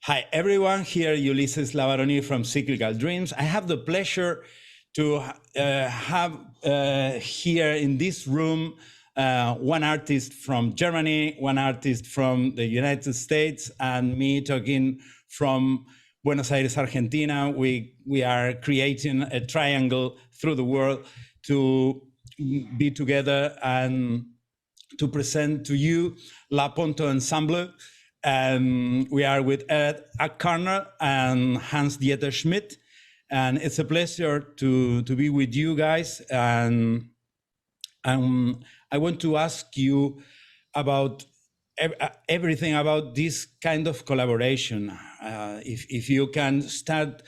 Hi, everyone. Here, Ulysses Lavaroni from Cyclical Dreams. I have the pleasure to have here in this room one artist from Germany, one artist from the United States, and me talking from Buenos Aires, Argentina. We are creating a triangle through the world to be together and to present to you La Ponto Ensemblo. We are with Ed Cornell and Hans-Dieter Schimidt. And it's a pleasure to be with you guys. And I want to ask you about everything about this kind of collaboration. If you can start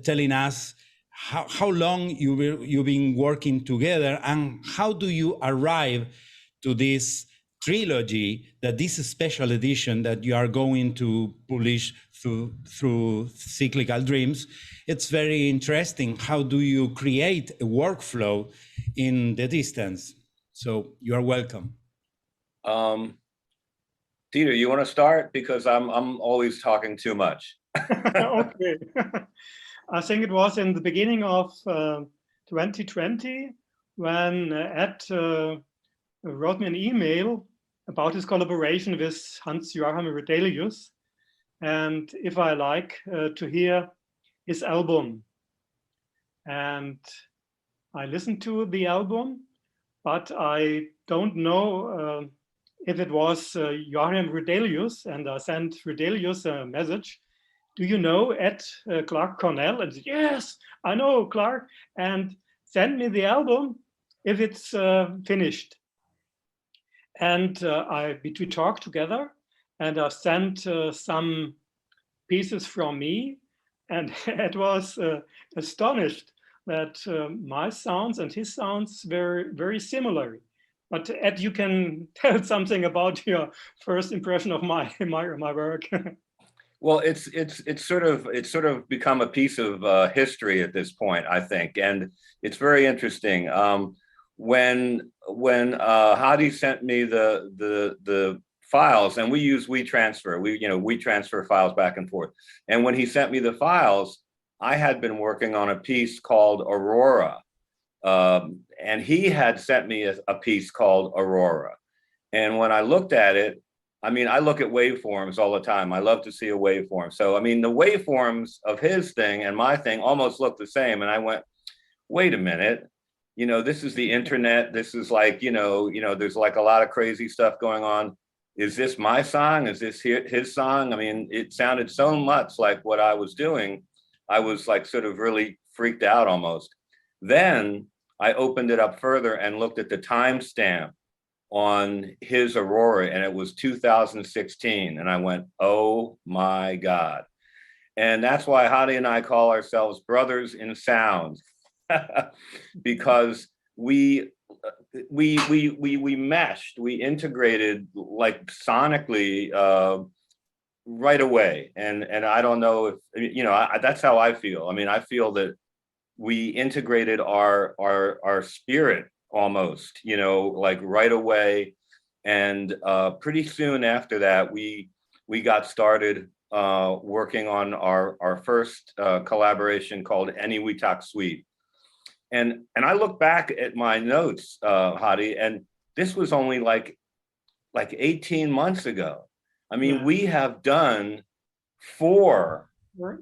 telling us how long you've been working together and how do you arrive to this trilogy, that this special edition that you are going to publish through Cyclical Dreams. It's very interesting. How do you create a workflow in the distance? So you are welcome. Dieter, you want to start? Because I'm always talking too much. Okay. I think it was in the beginning of 2020 when Ed wrote me an email about his collaboration with Hans-Joachim Redelius, and if I like to hear his album. And I listened to the album, but I don't know if it was Joachim Redelius, and I sent Redelius a message. Do you know Ed Clark Cornell? And said, yes, I know Clark, and send me the album if it's finished. And we talked together, and I sent some pieces from me, and Ed was astonished that my sounds and his sounds were very similar. But Ed, you can tell something about your first impression of my work. Well, it's sort of become a piece of history at this point, I think, and it's very interesting. When Hadi sent me the files, and we use WeTransfer, we transfer files back and forth. And when he sent me the files, I had been working on a piece called Aurora, and he had sent me a piece called Aurora. And when I looked at it, I mean, I look at waveforms all the time. I love to see a waveform. So, I mean, the waveforms of his thing and my thing almost look the same. And I went, wait a minute, this is the internet. This is like, there's like a lot of crazy stuff going on. Is this my song? Is this his song? I mean, it sounded so much like what I was doing. I was like sort of really freaked out almost. Then I opened it up further and looked at the timestamp on his Aurora, and it was 2016. And I went, oh my God. And that's why Hadi and I call ourselves brothers in sound, because we meshed, we integrated like sonically right away. And I don't know if, that's how I feel. I mean, I feel that we integrated our spirit almost, like right away. And pretty soon after that, we got started working on our first collaboration called Eniwitak Suite. And I look back at my notes, Hadi, and this was only like 18 months ago. I mean, we have done 4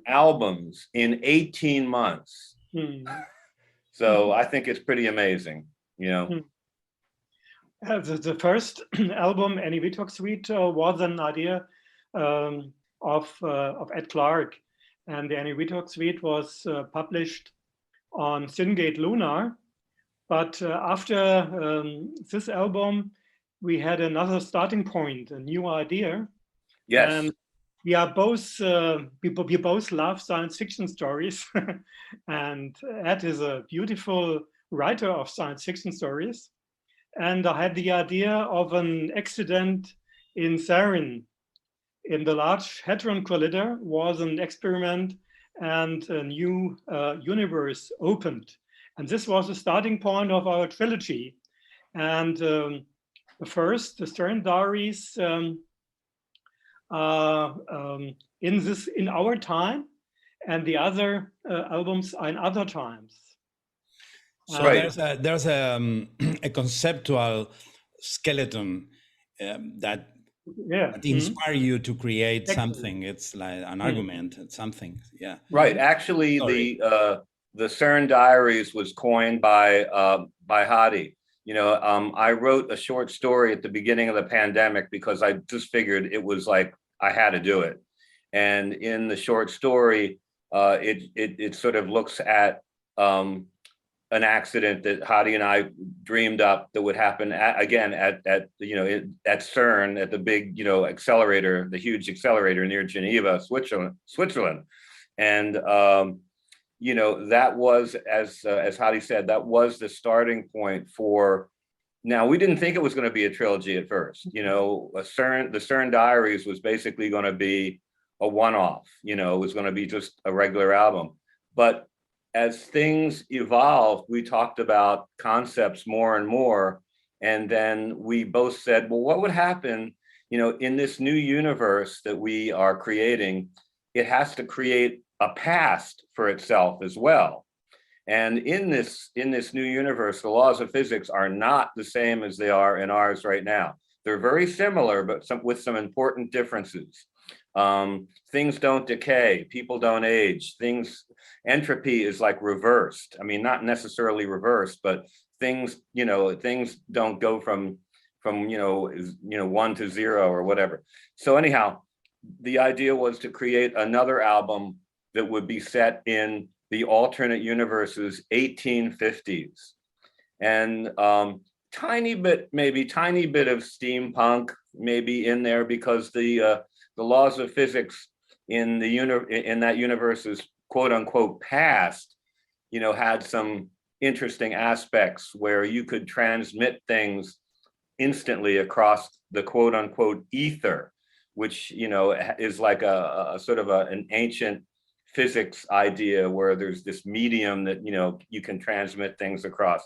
albums in 18 months. So I think it's pretty amazing. The first album, Eniwitak Suite, was an idea of Ed Clark, and the Eniwitak Suite was published on Syngate Lunar. But after this album, we had another starting point, a new idea. Yes. And we are both we both love science fiction stories, and Ed is a beautiful writer of science fiction stories. And I had the idea of an accident in Cern. In the Large Hadron Collider was an experiment, and a new universe opened. And this was the starting point of our trilogy. And the Cern Diaries in our time, and the other albums are in other times. So Right. there's a conceptual skeleton that inspire you to create something. It's like an argument, it's something. Yeah. Right. Actually, the Cern Diaries was coined by Hadi. I wrote a short story at the beginning of the pandemic because I just figured it was like I had to do it. And in the short story, it sort of looks at an accident that Hadi and I dreamed up that would happen at CERN, at the big accelerator, the huge accelerator near Geneva, Switzerland, and that was, as Hadi said, that was the starting point for. Now, we didn't think it was going to be a trilogy at first. The Cern Diaries was basically going to be a one-off. It was going to be just a regular album, but as things evolved, we talked about concepts more and more. And then we both said, well, what would happen, in this new universe that we are creating? It has to create a past for itself as well. And in this new universe, the laws of physics are not the same as they are in ours right now. They're very similar, but with some important differences. Things don't decay, people don't age, entropy is like reversed. I mean, not necessarily reversed, but things don't go from 1 to 0 or whatever. So anyhow, the idea was to create another album that would be set in the alternate universe's 1850s. And tiny bit of steampunk maybe in there, because the laws of physics in that universe's quote unquote past, had some interesting aspects where you could transmit things instantly across the quote unquote ether, which, is like a sort of an ancient physics idea where there's this medium that, you can transmit things across.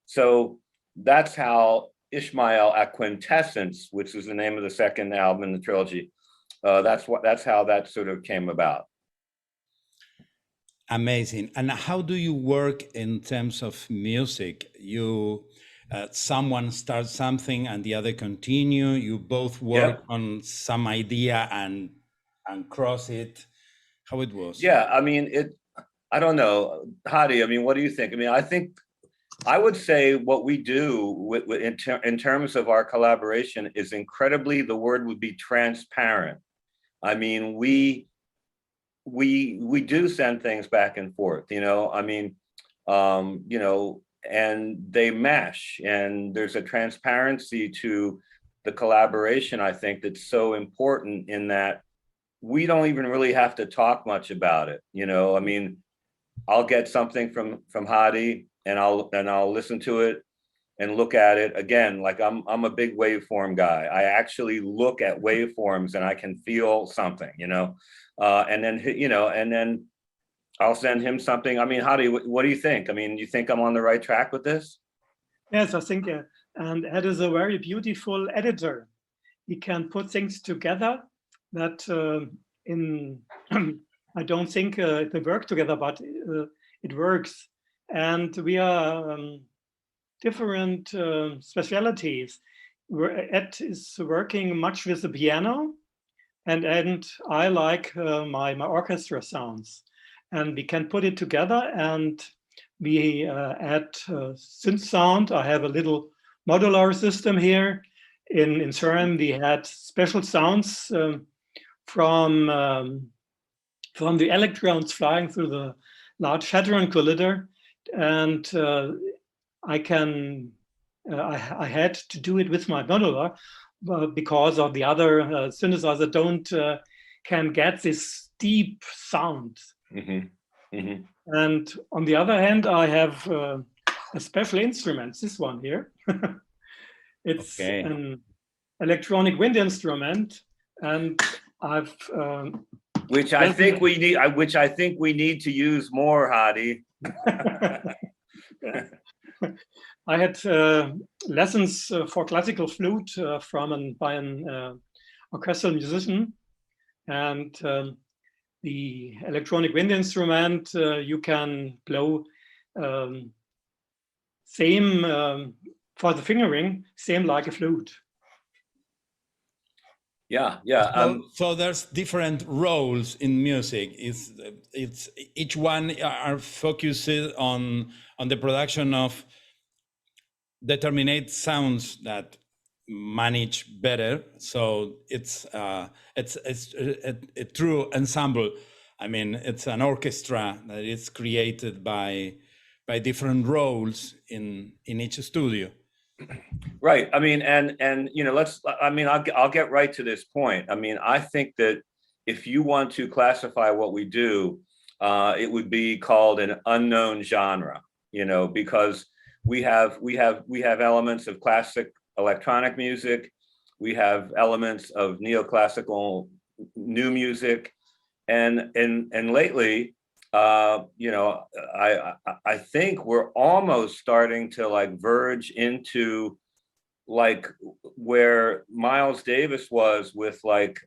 So that's how Ishmael at Quintessence, which is the name of the second album in the trilogy, that's how that sort of came about. Amazing. And how do you work in terms of music? Someone starts something and the other continue. You both work on some idea and cross it. How it was? Yeah, I mean, I don't know, Hadi. I mean, what do you think? I mean, I would say what we do in terms of our collaboration is incredibly. The word would be transparent. I mean, we do send things back and forth, I mean, and they mesh, and there's a transparency to the collaboration, I think, that's so important, in that we don't even really have to talk much about it. I mean, I'll get something from Hadi and I'll listen to it and look at it again. Like I'm a big waveform guy. I actually look at waveforms and I can feel something, and then I'll send him something. I mean, Hadi, what do you think? I mean, you think I'm on the right track with this? Yes, I think, and Ed is a very beautiful editor. He can put things together that I don't think they work together, but it works. And we are different specialities. Ed is working much with the piano, and I like my orchestra sounds. And we can put it together, and we add synth sound. I have a little modular system here. In Cern, we had special sounds from the electrons flying through the Large Hadron Collider, and I had to do it with my modular because of the other synthesizer can get this deep sound. Mm-hmm. Mm-hmm. And on the other hand, I have a special instrument, this one here. It's an electronic wind instrument, and I've which I think we need to use more, Hadi. I had lessons for classical flute by an orchestral musician, and the electronic wind instrument you can blow same for the fingering, same like a flute. Yeah, yeah. So there's different roles in music. It's each one are focused on the production of determinate sounds that manage better. So it's a true ensemble. I mean, it's an orchestra that is created by different roles in each studio. Right. I mean, and you know, I'll get right to this point. I mean, I think that if you want to classify what we do, it would be called an unknown genre, you know, because we have elements of classic electronic music, we have elements of neoclassical new music, and lately, you know, I think we're almost starting to like verge into like where Miles Davis was with like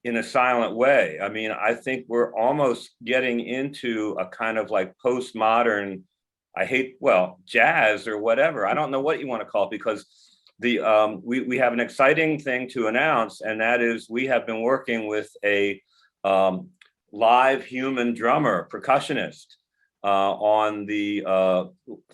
In a Silent Way. I mean, I think we're almost getting into a kind of like postmodern, jazz or whatever. I don't know what you want to call it, because the we have an exciting thing to announce, and that is we have been working with a live human drummer, percussionist, on the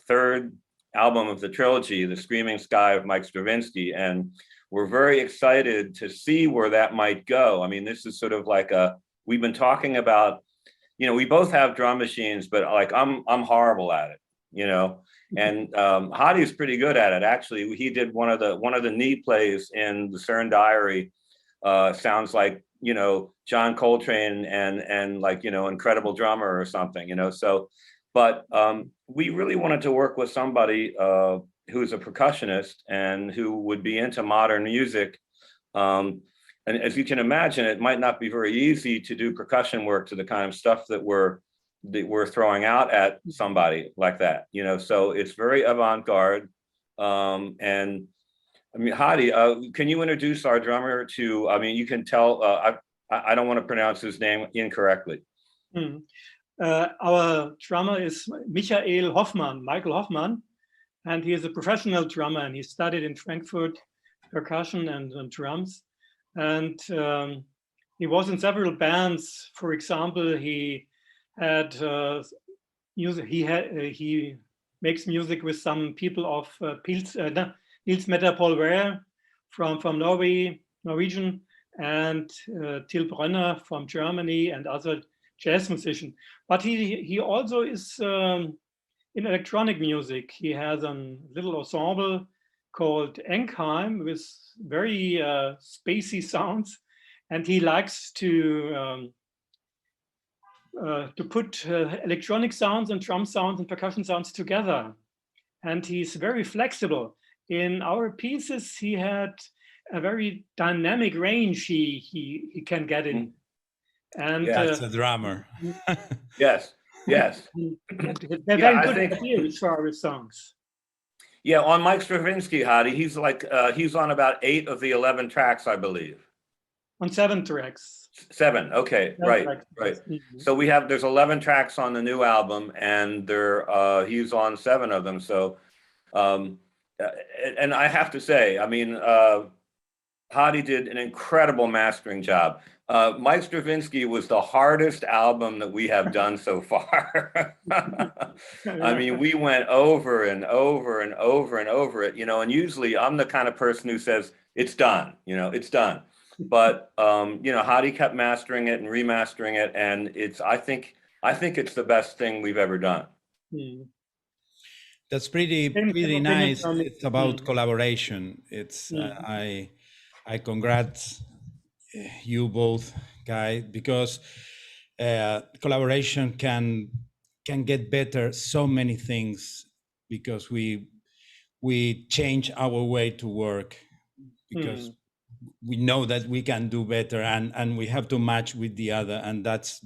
third album of the trilogy, The Screaming Sky of Mike Stravinsky. And we're very excited to see where that might go. I mean, this is sort of like we've been talking about, you know, we both have drum machines, but like I'm horrible at it, you know, and Hadi's pretty good at it. Actually, he did one of the knee plays in the Cern Diary. Sounds like, you know, John Coltrane and like, you know, incredible drummer or something, you know. So, but we really wanted to work with somebody who's a percussionist and who would be into modern music. And as you can imagine, it might not be very easy to do percussion work to the kind of stuff that we're throwing out at somebody like that, you know. So it's very avant-garde. And I mean, Hadi, can you introduce our drummer to? I mean, you can tell. I don't want to pronounce his name incorrectly. Our drummer is Michael Hoffmann, and he is a professional drummer, and he studied in Frankfurt percussion and drums. And he was in several bands. For example, he had music. He makes music with some people of Niels Metterpolver from Norwegian, and Till Brönner from Germany, and other jazz musician. But he also is in electronic music. He has a little ensemble called Enkheim with very spacey sounds, and he likes to put electronic sounds and drum sounds and percussion sounds together. And he's very flexible. In our pieces, he had a very dynamic range he can get in. And that's a drummer. Yes. They're very good ideas for our songs. Yeah, on Mike Stravinsky, Hadi, he's like he's on about 8 of the 11 tracks, I believe. On 7 tracks. 7, okay, 7 right, tracks. Right. Mm-hmm. So there's 11 tracks on the new album, and he's on 7 of them. So, and I have to say, I mean, Hadi did an incredible mastering job. Mike Stravinsky was the hardest album that we have done so far. I mean, we went over and over and over and over it, you know, and usually I'm the kind of person who says, it's done, you know, it's done. But, you know, Hadi kept mastering it and remastering it. And I think it's the best thing we've ever done. That's pretty nice. It's about collaboration. It's, I congrats you both, guys, because collaboration can get better so many things, because we change our way to work, because we know that we can do better, and we have to match with the other, and that's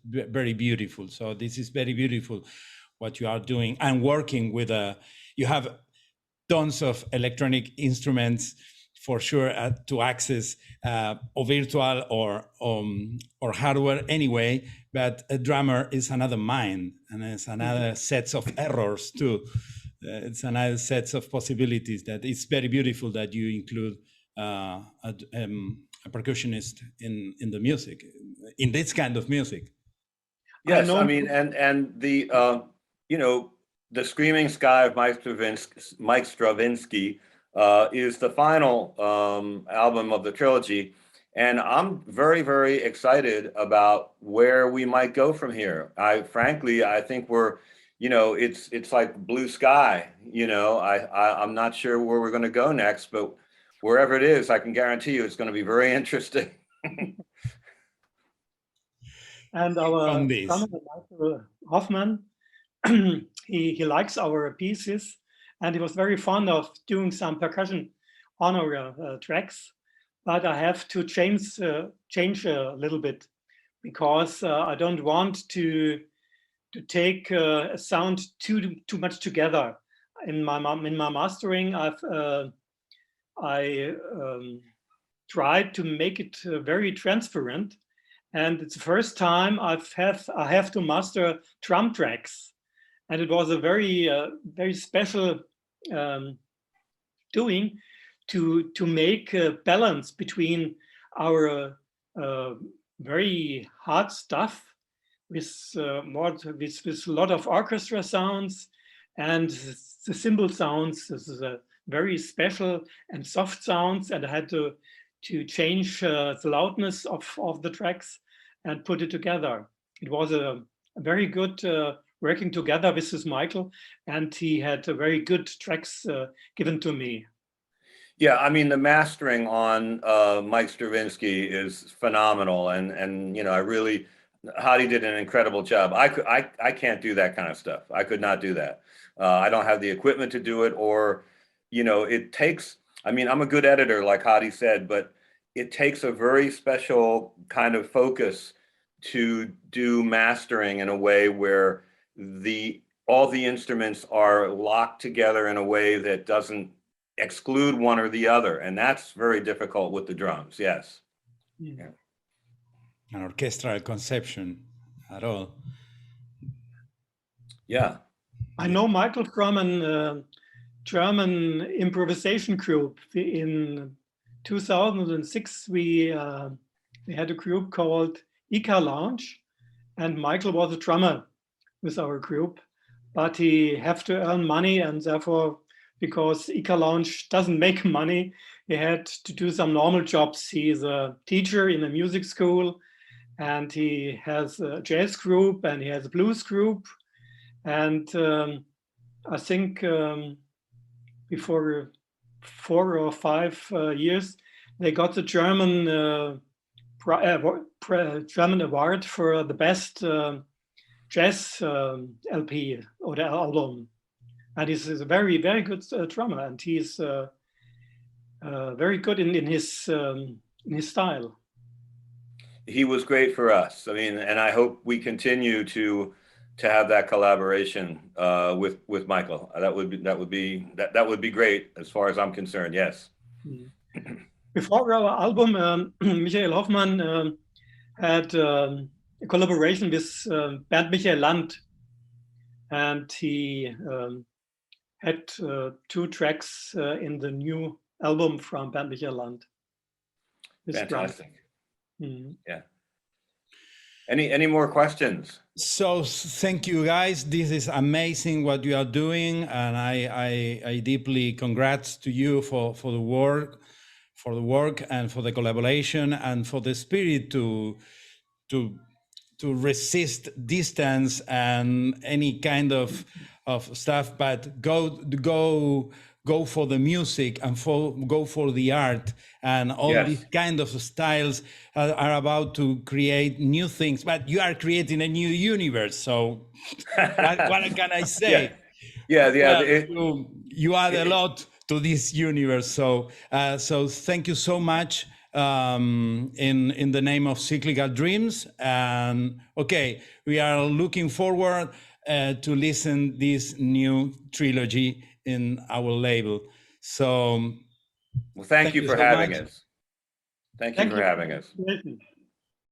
very beautiful. So this is very beautiful what you are doing, and working with you have tons of electronic instruments for sure to access or virtual or hardware anyway. But a drummer is another mind, and it's another sets of errors too. It's another sets of possibilities that it's very beautiful that you include a percussionist in the music, in this kind of music. Yes, I mean, and the the Screaming Sky of Mike Stravinsky is the final album of the trilogy, and I'm very, very excited about where we might go from here. I think we're, it's like blue sky. I'm not sure where we're going to go next, but wherever it is, I can guarantee you it's going to be very interesting. And our drummer, Michael Hoffman, he likes our pieces, and he was very fond of doing some percussion on our tracks. But I have to change a little bit, because I don't want to take a sound too much together. In my mastering, I tried to make it very transparent, and it's the first time I have to master drum tracks, and it was a very very special doing to make a balance between our very hard stuff with a lot of orchestra sounds and the cymbal sounds. This is a very special and soft sounds, and I had to change the loudness of the tracks and put it together. It was a very good working together with this Michael, and he had very good tracks given to me. Yeah, I mean, the mastering on Mike Stravinsky is phenomenal, and I really, Hadi did an incredible job. I can't do that kind of stuff. I could not do that. I don't have the equipment to do it, or it takes. I mean, I'm a good editor, like Hadi said, but it takes a very special kind of focus to do mastering in a way where all the instruments are locked together in a way that doesn't exclude one or the other, and that's very difficult with the drums. Yes. Yeah. An orchestral conception at all. Yeah. I know Michael from a German improvisation group. In 2006, we had a group called Ika Lounge, and Michael was a drummer with our group, but he had to earn money, and therefore, because Ika Lounge doesn't make money, he had to do some normal jobs. He's a teacher in a music school, and he has a jazz group, and he has a blues group. And I think before 4 or 5 years, they got the German German award for the best jazz LP or the album. And he's a very, very good drummer, and he's very good in his style. He was great for us. I mean, and I hope we continue to have that collaboration with Michael. That would be great as far as I'm concerned. Yes. Before our album, Michael Hoffman had a collaboration with Bernd Michael Land, and he had 2 tracks in the new album from Bernd Michael Land. Fantastic. Mm-hmm. Yeah. Any more questions? So thank you, guys. This is amazing what you are doing, and I deeply congrats to you for the work, and for the collaboration, and for the spirit to resist distance and any kind of stuff, but go for the music and go for the art, and all Yes. these kind of styles are about to create new things. But you are creating a new universe. So what can I say? Yeah. Well, you add a lot to this universe. So thank you so much. In the name of Cyclical Dreams, and okay, we are looking forward to listen this new trilogy in our label. So Well, thank you for so having much. us. Thank you Thank for you. having us. Listen.